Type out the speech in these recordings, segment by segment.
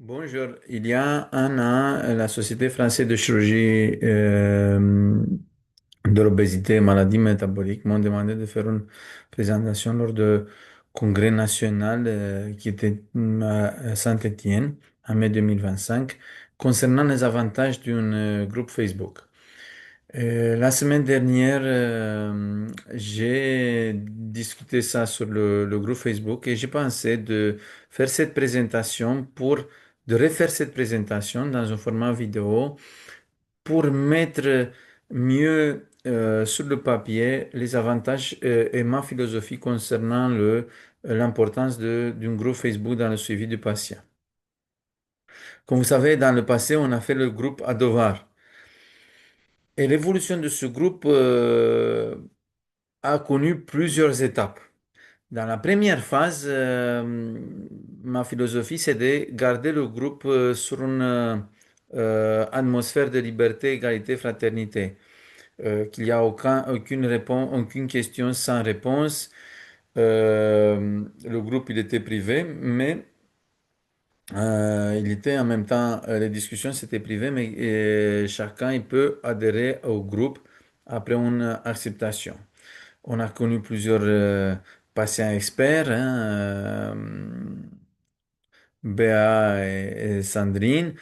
Bonjour. Il y a un an, la Société française de chirurgie de l'obésité et maladies métaboliques m'ont demandé de faire une présentation lors de congrès national qui était à Saint-Étienne en mai 2025 concernant les avantages d'un groupe Facebook. La semaine dernière, j'ai discuté ça sur le groupe Facebook et j'ai pensé de faire cette présentation de refaire cette présentation dans un format vidéo pour mettre mieux sur le papier les avantages et ma philosophie concernant l'importance d'un groupe Facebook dans le suivi du patient. Comme vous savez, dans le passé, on a fait le groupe Adovar. Et l'évolution de ce groupe a connu plusieurs étapes. Dans la première phase, ma philosophie, c'est de garder le groupe sur une atmosphère de liberté, égalité, fraternité. Qu'il n'y a aucune réponse, aucune question sans réponse. Le groupe, il était privé, mais il était en même temps, les discussions, c'était privé, mais chacun, il peut adhérer au groupe après une acceptation. On a connu plusieurs patients experts, hein, Béa et Sandrine,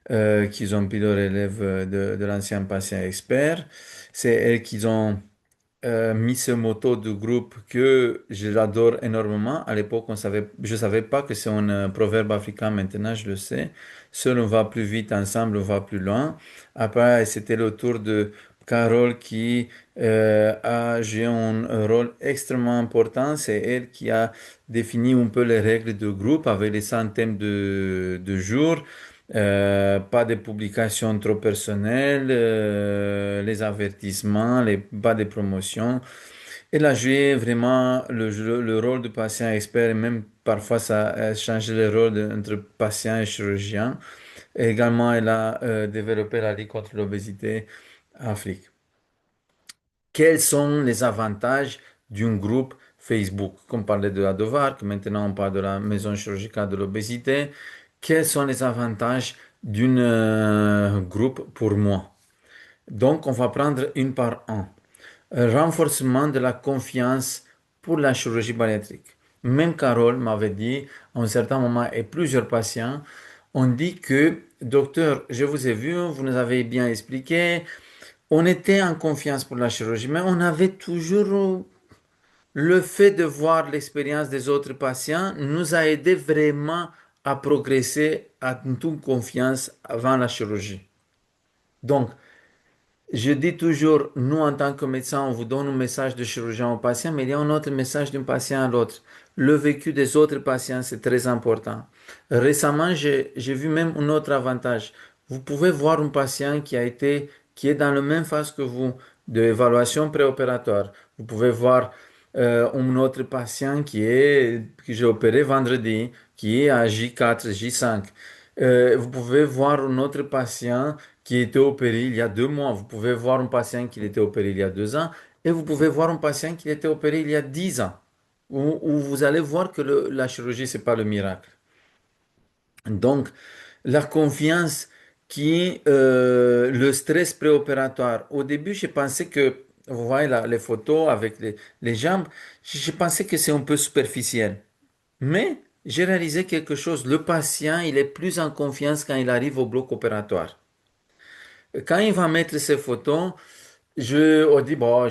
qui ont pris le relève de l'ancien patient expert. C'est elles qui ont mis ce motto du groupe que je l'adore énormément. À l'époque, je ne savais pas que c'est un proverbe africain. Maintenant, je le sais. Seul on va plus vite, ensemble on va plus loin. Après, c'était le tour de Carole qui a joué un rôle extrêmement important. C'est elle qui a défini un peu les règles du groupe avec les centaines de jours. Pas de publications trop personnelles, les avertissements, pas de promotions. Elle a joué vraiment le rôle de patient expert et même parfois ça a changé le rôle entre patient et chirurgien. Et également, elle a développé la Ligue contre l'obésité en Afrique. Quels sont les avantages d'un groupe Facebook? Comme on parlait de la Dovar, que maintenant on parle de la maison chirurgicale de l'obésité. Quels sont les avantages d'un groupe pour moi? Donc, on va prendre une par un. Renforcement de la confiance pour la chirurgie bariatrique. Même Carole m'avait dit, à un certain moment, et plusieurs patients, on dit que, docteur, je vous ai vu, vous nous avez bien expliqué, on était en confiance pour la chirurgie, mais on avait toujours le fait de voir l'expérience des autres patients nous a aidé vraiment à progresser à toute confiance avant la chirurgie. Donc, je dis toujours, nous en tant que médecins, on vous donne un message de chirurgien au patient, mais il y a un autre message d'un patient à l'autre. Le vécu des autres patients, c'est très important. Récemment, j'ai vu même un autre avantage. Vous pouvez voir un patient qui est dans la même phase que vous, de évaluation préopératoire. Vous pouvez voir un autre patient que j'ai opéré vendredi, qui est à J4, J5. Vous pouvez voir un autre patient qui était opéré il y a 2 mois. Vous pouvez voir un patient qui était opéré il y a 2 ans. Et vous pouvez voir un patient qui était opéré il y a 10 ans. Où vous allez voir que la chirurgie, c'est pas le miracle. Donc, la confiance le stress préopératoire. Au début, j'ai pensé que, vous voyez là, les photos avec les jambes, je pensais que c'est un peu superficiel. Mais j'ai réalisé quelque chose. Le patient, il est plus en confiance quand il arrive au bloc opératoire. Quand il va mettre ses photos, je dis, bon,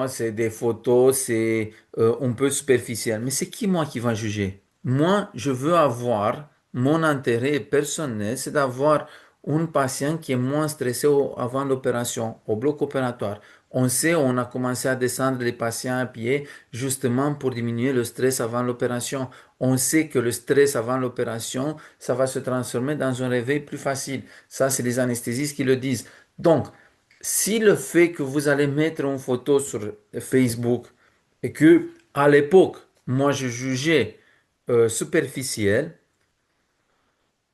c'est des photos, c'est un peu superficiel. Mais c'est qui, moi, qui va juger? Moi, je veux avoir, mon intérêt personnel, c'est d'avoir un patient qui est moins stressé avant l'opération, au bloc opératoire. On sait, on a commencé à descendre les patients à pied justement pour diminuer le stress avant l'opération. On sait que le stress avant l'opération, ça va se transformer dans un réveil plus facile. Ça, c'est les anesthésistes qui le disent. Donc, si le fait que vous allez mettre une photo sur Facebook et que à l'époque, moi je jugeais superficiel,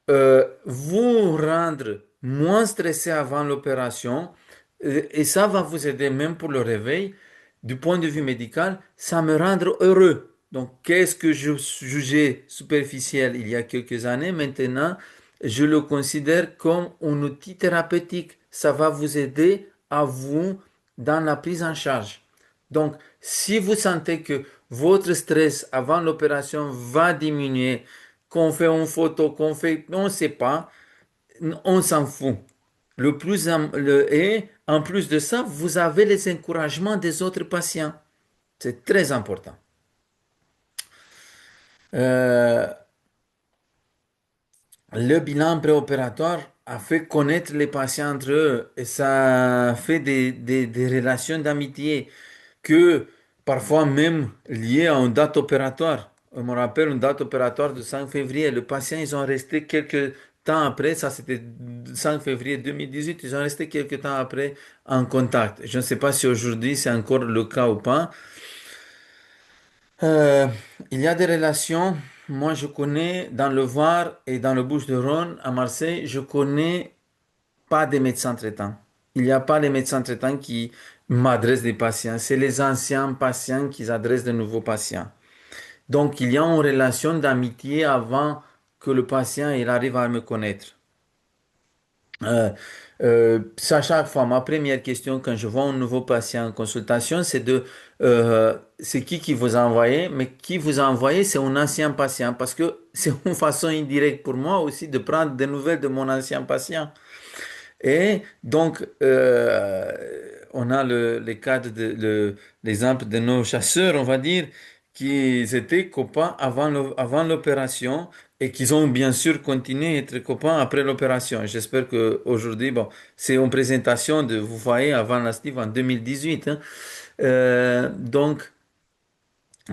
vous rendre moins stressé avant l'opération et ça va vous aider même pour le réveil. Du point de vue médical, ça me rendre heureux. Donc, qu'est-ce que je jugeais superficiel il y a quelques années, maintenant, je le considère comme un outil thérapeutique. Ça va vous aider à vous dans la prise en charge. Donc, si vous sentez que votre stress avant l'opération va diminuer, qu'on fait une photo, qu'on fait, on ne sait pas, on s'en fout. Et en plus de ça, vous avez les encouragements des autres patients. C'est très important. Euh, Le bilan préopératoire a fait connaître les patients entre eux et ça a fait des relations d'amitié que parfois même liées à une date opératoire. Je me rappelle une date opératoire de 5 février. Le patient, ils ont resté quelques temps après, ça c'était 5 février 2018, ils ont resté quelques temps après en contact. Je ne sais pas si aujourd'hui c'est encore le cas ou pas. Euh, il y a des relations. Moi, je connais dans le Var et dans le Bouches-du-Rhône, à Marseille, je connais pas des médecins traitants. Il n'y a pas les médecins traitants qui m'adressent des patients. C'est les anciens patients qui adressent de nouveaux patients. Donc, il y a une relation d'amitié avant que le patient il arrive à me connaître. Euh, à chaque fois, ma première question quand je vois un nouveau patient en consultation, c'est c'est qui vous a envoyé, mais qui vous a envoyé, c'est un ancien patient, parce que c'est une façon indirecte pour moi aussi de prendre des nouvelles de mon ancien patient. Et donc, on a les cadres l'exemple de nos chasseurs, on va dire, qui étaient copains avant l'opération et qui ont bien sûr continué à être copains après l'opération. J'espère qu'aujourd'hui, bon, c'est une présentation de, vous voyez, avant la Steve en 2018, hein. Donc,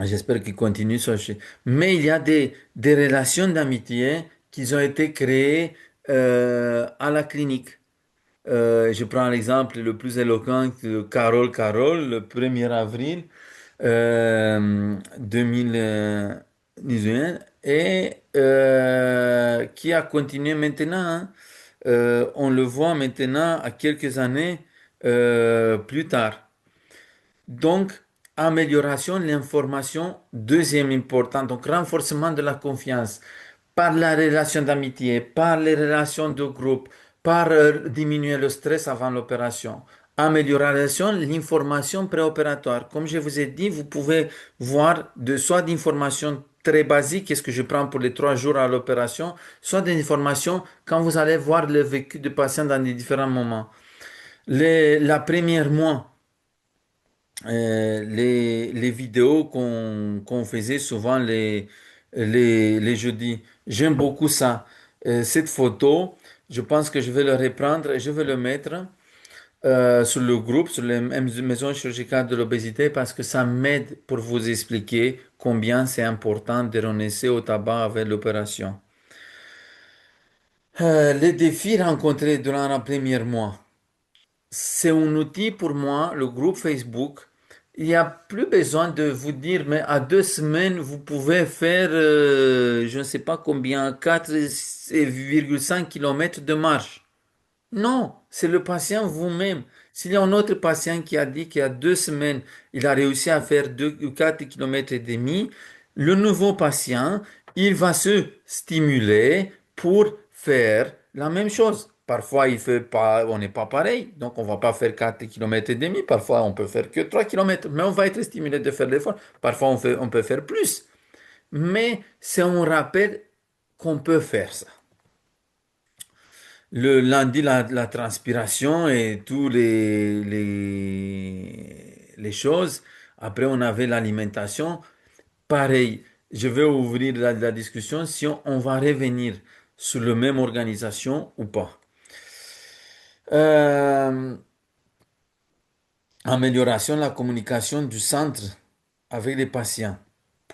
j'espère qu'ils continuent sur mais il y a des relations d'amitié qui ont été créées à la clinique. Je prends l'exemple le plus éloquent de Carole, le 1er avril 2018, et qui a continué maintenant, hein. On le voit maintenant à quelques années plus tard. Donc, amélioration de l'information, deuxième important. Donc, renforcement de la confiance par la relation d'amitié, par les relations de groupe, par diminuer le stress avant l'opération. Amélioration de l'information préopératoire. Comme je vous ai dit, vous pouvez voir soit d'informations très basiques, qu'est-ce que je prends pour les 3 jours à l'opération, soit des informations quand vous allez voir le vécu du patient dans les différents moments. La première mois, les vidéos qu'on faisait souvent les jeudis. J'aime beaucoup ça. Cette photo, je pense que je vais le reprendre et je vais le mettre sur le groupe, sur les maisons chirurgicales de l'obésité, parce que ça m'aide pour vous expliquer combien c'est important de renoncer au tabac avec l'opération. Les défis rencontrés durant le premier mois. C'est un outil pour moi, le groupe Facebook. Il n'y a plus besoin de vous dire, mais à 2 semaines, vous pouvez faire, je ne sais pas combien, 4,5 kilomètres de marche. Non, c'est le patient vous-même. S'il y a un autre patient qui a dit qu'il y a 2 semaines, il a réussi à faire 4 kilomètres et demi, le nouveau patient, il va se stimuler pour faire la même chose. Parfois, il fait pas, on n'est pas pareil, donc on va pas faire 4 kilomètres et demi. Parfois, on peut faire que 3 kilomètres, mais on va être stimulé de faire l'effort. Parfois, on peut faire plus. Mais c'est un rappel qu'on peut faire ça. Le lundi, la transpiration et tous les choses. Après, on avait l'alimentation. Pareil, je vais ouvrir la discussion si on va revenir sur la même organisation ou pas. Euh, Amélioration de la communication du centre avec les patients.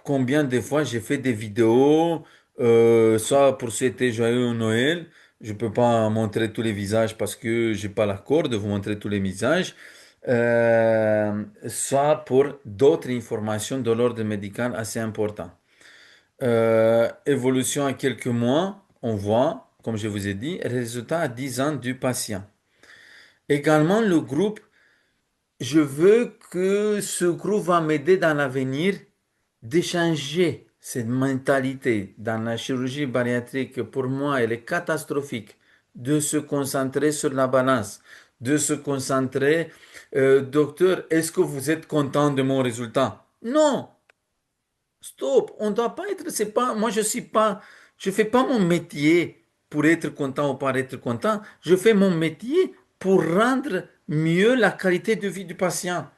Combien de fois j'ai fait des vidéos, soit pour souhaiter joyeux Noël, je peux pas montrer tous les visages parce que j'ai pas l'accord de vous montrer tous les visages, soit pour d'autres informations de l'ordre médical assez important. Évolution à quelques mois, on voit, comme je vous ai dit, résultat à 10 ans du patient. Également, le groupe, je veux que ce groupe va m'aider dans l'avenir d'échanger cette mentalité dans la chirurgie bariatrique, pour moi, elle est catastrophique, de se concentrer sur la balance, de se concentrer, docteur, est-ce que vous êtes content de mon résultat? Non, stop, on ne doit pas être, c'est pas, moi je suis pas, je fais pas mon métier pour être content ou pas être content, je fais mon métier pour rendre mieux la qualité de vie du patient.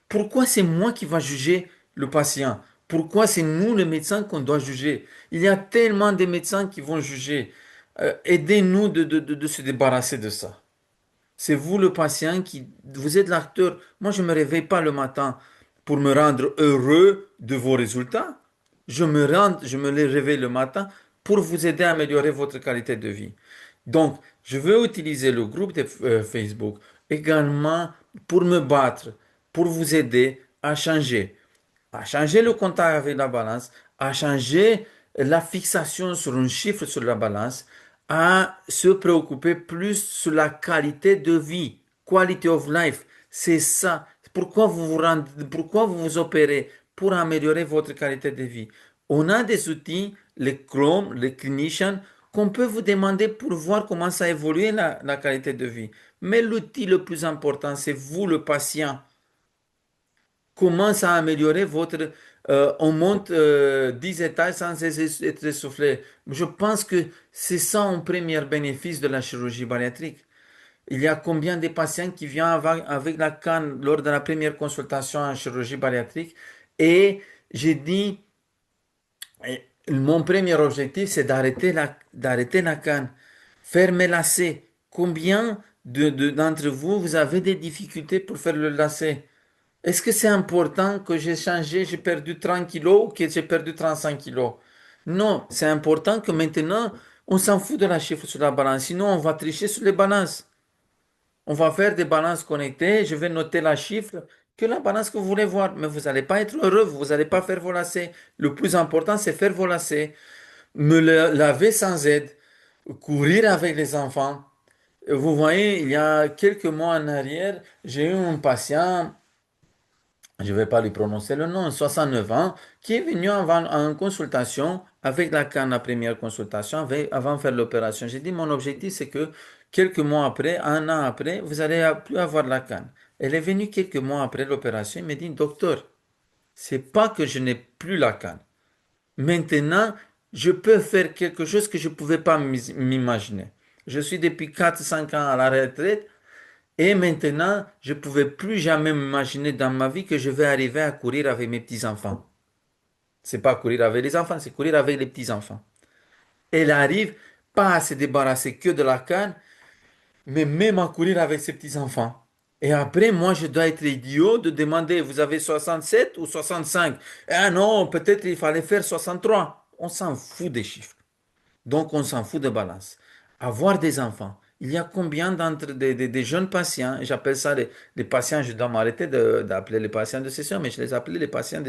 Pourquoi c'est moi qui va juger le patient? Pourquoi c'est nous, les médecins, qu'on doit juger? Il y a tellement de médecins qui vont juger. Aidez-nous de se débarrasser de ça. C'est vous, le patient, qui... Vous êtes l'acteur. Moi, je ne me réveille pas le matin pour me rendre heureux de vos résultats. Je me réveille le matin pour vous aider à améliorer votre qualité de vie. Donc, je veux utiliser le groupe de Facebook également pour me battre, pour vous aider à changer le contact avec la balance, à changer la fixation sur un chiffre sur la balance, à se préoccuper plus sur la qualité de vie, quality of life. C'est ça. Pourquoi vous vous opérez? Pour améliorer votre qualité de vie. On a des outils, les Chrome, les Clinician, qu'on peut vous demander pour voir comment ça évolue la qualité de vie. Mais l'outil le plus important, c'est vous, le patient. Comment ça a amélioré votre... on monte 10 étages sans être essoufflé. Je pense que c'est ça un premier bénéfice de la chirurgie bariatrique. Il y a combien de patients qui viennent avec la canne lors de la première consultation en chirurgie bariatrique et j'ai dit, mon premier objectif, c'est d'arrêter la canne, faire mes lacets. Combien d'entre vous, vous avez des difficultés pour faire le lacet? Est-ce que c'est important que j'ai changé, j'ai perdu 30 kilos ou que j'ai perdu 35 kilos? Non, c'est important que maintenant, on s'en fout de la chiffre sur la balance. Sinon, on va tricher sur les balances. On va faire des balances connectées. Je vais noter la chiffre que la balance que vous voulez voir. Mais vous n'allez pas être heureux, vous n'allez pas faire vos lacets. Le plus important, c'est faire vos lacets. Laver sans aide. Courir avec les enfants. Vous voyez, il y a quelques mois en arrière, j'ai eu un patient, je ne vais pas lui prononcer le nom, 69 ans, qui est venu en consultation avec la canne, la première consultation, avant de faire l'opération. J'ai dit, mon objectif, c'est que quelques mois après, un an après, vous allez plus avoir la canne. Elle est venue quelques mois après l'opération, elle m'a dit, docteur, c'est pas que je n'ai plus la canne. Maintenant, je peux faire quelque chose que je ne pouvais pas m'imaginer. Je suis depuis 4 5 ans à la retraite. Et maintenant, je ne pouvais plus jamais m'imaginer dans ma vie que je vais arriver à courir avec mes petits-enfants. C'est pas courir avec les enfants, c'est courir avec les petits-enfants. Elle arrive pas à se débarrasser que de la canne, mais même à courir avec ses petits-enfants. Et après, moi, je dois être idiot de demander, vous avez 67 ou 65? Ah non, peut-être il fallait faire 63. On s'en fout des chiffres. Donc, on s'en fout de balance. Avoir des enfants. Il y a combien d'entre des jeunes patients, j'appelle ça les patients, je dois m'arrêter d'appeler les patients de CCO, mais je les appelle les patients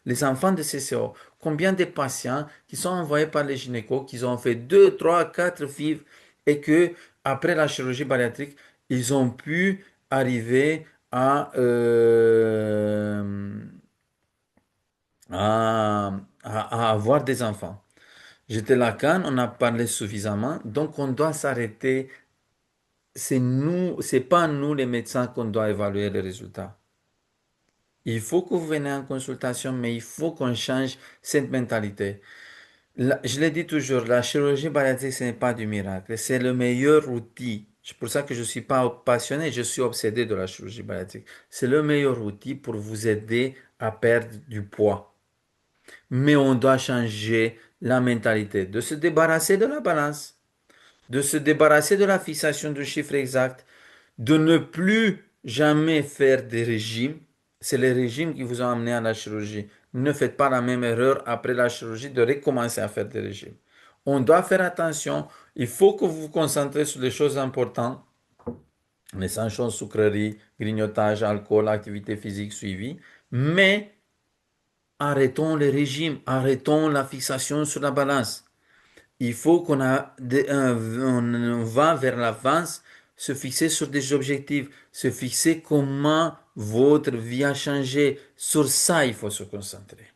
les enfants de CCO. Combien de patients qui sont envoyés par les gynécos, qui ont fait 2 3 4 FIV et que après la chirurgie bariatrique, ils ont pu arriver à avoir des enfants. J'étais Lacan, on a parlé suffisamment, donc on doit s'arrêter. C'est nous, c'est pas nous les médecins qu'on doit évaluer les résultats. Il faut que vous venez en consultation, mais il faut qu'on change cette mentalité. Je l'ai dit toujours, la chirurgie bariatrique, ce n'est pas du miracle, c'est le meilleur outil. C'est pour ça que je ne suis pas passionné, je suis obsédé de la chirurgie bariatrique. C'est le meilleur outil pour vous aider à perdre du poids. Mais on doit changer la mentalité, de se débarrasser de la balance, de se débarrasser de la fixation du chiffre exact, de ne plus jamais faire des régimes. C'est les régimes qui vous ont amené à la chirurgie. Ne faites pas la même erreur après la chirurgie de recommencer à faire des régimes. On doit faire attention. Il faut que vous vous concentrez sur les choses importantes. Les sanctions, sucreries, grignotage, alcool, activité physique suivie. Mais arrêtons les régimes, arrêtons la fixation sur la balance. Il faut on va vers l'avance, se fixer sur des objectifs, se fixer comment votre vie a changé. Sur ça, il faut se concentrer.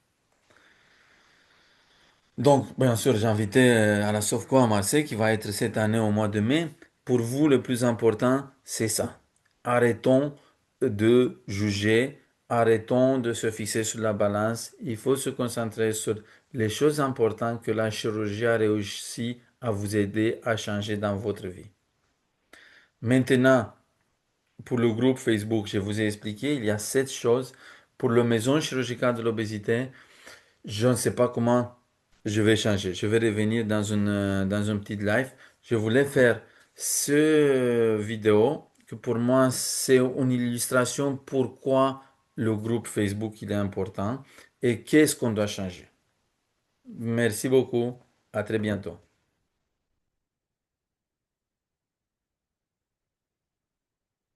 Donc, bien sûr, j'ai invité à la Sofco à Marseille qui va être cette année au mois de mai. Pour vous, le plus important, c'est ça. Arrêtons de juger, arrêtons de se fixer sur la balance. Il faut se concentrer sur les choses importantes que la chirurgie a réussi à vous aider à changer dans votre vie. Maintenant, pour le groupe Facebook, je vous ai expliqué, il y a 7 choses. Pour la maison chirurgicale de l'obésité, je ne sais pas comment je vais changer. Je vais revenir dans une petite live. Je voulais faire ce vidéo que pour moi, c'est une illustration pourquoi le groupe Facebook il est important et qu'est-ce qu'on doit changer. Merci beaucoup. À très bientôt.